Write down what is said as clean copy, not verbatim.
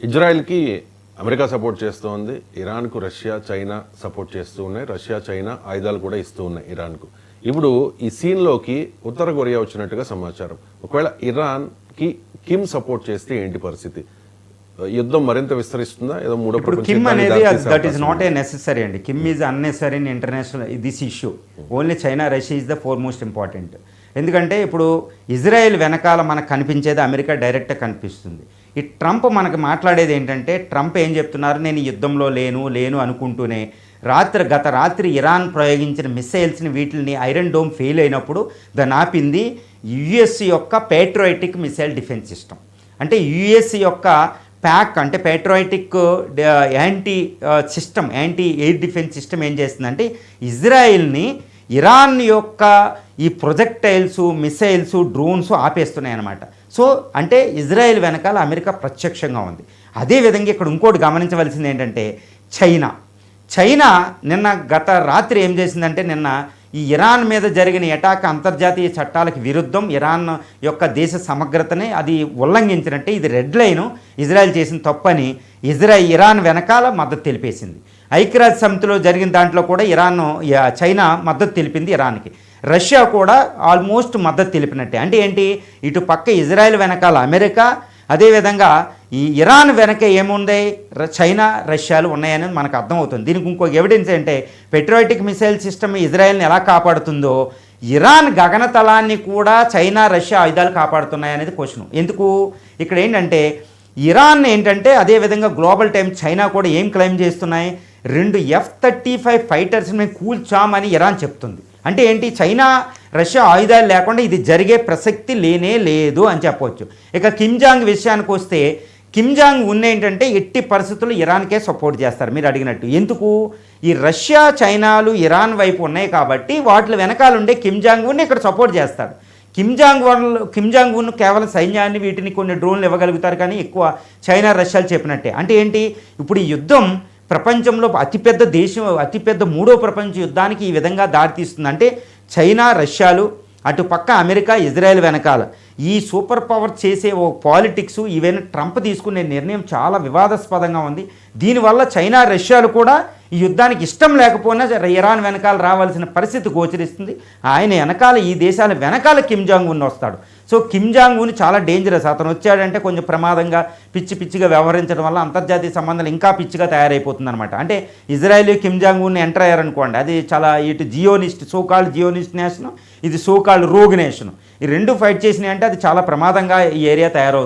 ఇజ్రాయెల్కి America support చేస్తూ ఉంది, ఇరాన్కు Russia China support చేస్తూ ఉన్నాయి, రష్యా చైనా ఆయుధాలు కూడా ఇస్తూ ఉన్నాయి ఇరాన్కు. ఇప్పుడు ఈ సీన్లోకి ఉత్తర కొరియా వచ్చినట్టుగా సమాచారం. ఒకవేళ ఇరాన్కి కిమ్ సపోర్ట్ చేస్తే ఏంటి పరిస్థితి? యుద్ధం మరింత విస్తరిస్తుందా? ఏదో మూడో ఇప్పుడు కిమ్ అనేది that is not a necessary అండి. Kim is unnecessary in international this issue. Only China Russia is the for most important. ఎందుకంటే ఇప్పుడు ఇజ్రాయెల్ వెనకాల మనకు కనిపించేది అమెరికా డైరెక్ట్గా కనిపిస్తుంది. ఈ ట్రంప్ మనకు మాట్లాడేది ఏంటంటే, ట్రంప్ ఏం చెప్తున్నారు, నేను యుద్ధంలో లేను అనుకుంటూనే గత రాత్రి ఇరాన్ ప్రయోగించిన మిసైల్స్ని వీటిని ఐరన్ డోమ్ ఫెయిల్ అయినప్పుడు దాన్ని ఆపింది యుఎస్ యొక్క పేట్రియాటిక్ మిసైల్ డిఫెన్స్ సిస్టమ్. అంటే యుఎస్ యొక్క ప్యాక్ అంటే patriotic anti air defence system ఏం చేస్తుందంటే ఇజ్రాయిల్ని ఇరాన్ యొక్క ఈ ప్రొజెక్టైల్స్, మిసైల్స్, డ్రోన్స్ ఆపేస్తున్నాయి అన్నమాట. సో అంటే ఇజ్రాయెల్ వెనకాల అమెరికా ప్రత్యక్షంగా ఉంది. అదేవిధంగా ఇక్కడ ఇంకోటి గమనించవలసింది ఏంటంటే చైనా నిన్న గత రాత్రి ఏం చేసిందంటే, నిన్న ఈ ఇరాన్ మీద జరిగిన అటాక్ అంతర్జాతీయ చట్టాలకు విరుద్ధం, ఇరాన్ యొక్క దేశ సమగ్రతని అది ఉల్లంఘించినట్టే, ఇది రెడ్ లైను, ఇజ్రాయెల్ చేసిన తప్పని ఇరాన్ వెనకాల మద్దతు తెలిపేసింది. ఐక్యరాజ్య సమితిలో జరిగిన దాంట్లో కూడా చైనా మద్దతు తెలిపింది ఇరాన్కి. రష్యా కూడా ఆల్మోస్ట్ మద్దతు తెలిపినట్టే. అంటే ఏంటి, ఇటు పక్క ఇజ్రాయెల్ వెనకాల అమెరికా, అదేవిధంగా ఈ ఇరాన్ వెనక ఏముంది, చైనా రష్యాలు ఉన్నాయనేది మనకు అర్థమవుతుంది. దీనికి ఇంకొక ఎవిడెన్స్ ఏంటంటే, పెట్రియాటిక్ మిసైల్ సిస్టమ్ ఇజ్రాయెల్ని ఎలా కాపాడుతుందో ఇరాన్ గగనతలాన్ని కూడా చైనా రష్యా ఆయుధాలు కాపాడుతున్నాయనేది క్వశ్చన్. ఎందుకు ఇక్కడ ఏంటంటే, ఇరాన్ ఏంటంటే అదేవిధంగా గ్లోబల్ టైమ్ చైనా కూడా ఏం క్లెయిమ్ చేస్తున్నాయి, 2 F-35 ఫైటర్స్ని మేము కూల్చామని ఇరాన్ చెప్తుంది. అంటే ఏంటి, చైనా రష్యా ఆయుధాలు లేకుండా ఇది జరిగే ప్రసక్తి లేనే లేదు అని చెప్పవచ్చు. ఇక కిమ్ జాంగ్ విషయానికి వస్తే, కిమ్ జాంగ్ ఏంటంటే ఎట్టి పరిస్థితుల్లో ఇరాన్కే సపోర్ట్ చేస్తారు మీరు అడిగినట్టు. ఎందుకు, ఈ రష్యా చైనాలు ఇరాన్ వైపు ఉన్నాయి కాబట్టి వాటి వెనకాల ఉండే కిమ్ జాంగ్ ఉన్ని ఇక్కడ సపోర్ట్ చేస్తాడు. కిమ్ జాంగ్ ఉన్ కేవలం సైన్యాన్ని వీటిని కొన్ని డ్రోన్లు ఇవ్వగలుగుతారు, కానీ ఎక్కువ చైనా రష్యాలు చెప్పినట్టే. అంటే ఏంటి, ఇప్పుడు ఈ యుద్ధం ప్రపంచంలో అతిపెద్ద మూడో ప్రపంచ యుద్ధానికి ఈ విధంగా దారితీస్తుంది. అంటే చైనా రష్యాలు, అటు పక్క అమెరికా, ఇజ్రాయెల్ వెనకాల ఈ సూపర్ పవర్ చేసే ఓ పాలిటిక్స్, ఈవెన్ ట్రంప్ తీసుకునే నిర్ణయం చాలా వివాదాస్పదంగా ఉంది. దీనివల్ల చైనా రష్యాలు కూడా ఈ యుద్ధానికి ఇష్టం లేకపోయినా ఇరాన్ వెనకాల రావాల్సిన పరిస్థితి గోచరిస్తుంది. ఆయన వెనకాల, ఈ దేశాల వెనకాల కిమ్ జాంగ్ ఉన్ వస్తాడు. సో కిమ్ జాంగ్ ఉన్ చాలా డేంజరస్. అతను వచ్చాడంటే కొంచెం ప్రమాదంగా పిచ్చిగా వ్యవహరించడం వల్ల అంతర్జాతీయ సంబంధాలు ఇంకా పిచ్చిగా తయారైపోతుంది అనమాట. అంటే Israel Kim Jong Un enter అయ్యారనుకోండి, అది చాలా ఇటు సోకాల్డ్ జియోనిస్ట్ నేషన్, ఇది సోకాల్డ్ రోగ్ నేషన్, ఈ రెండు ఫైట్ చేసినాయి అంటే అది చాలా ప్రమాదంగా ఈ ఏరియా తయారవుతుంది.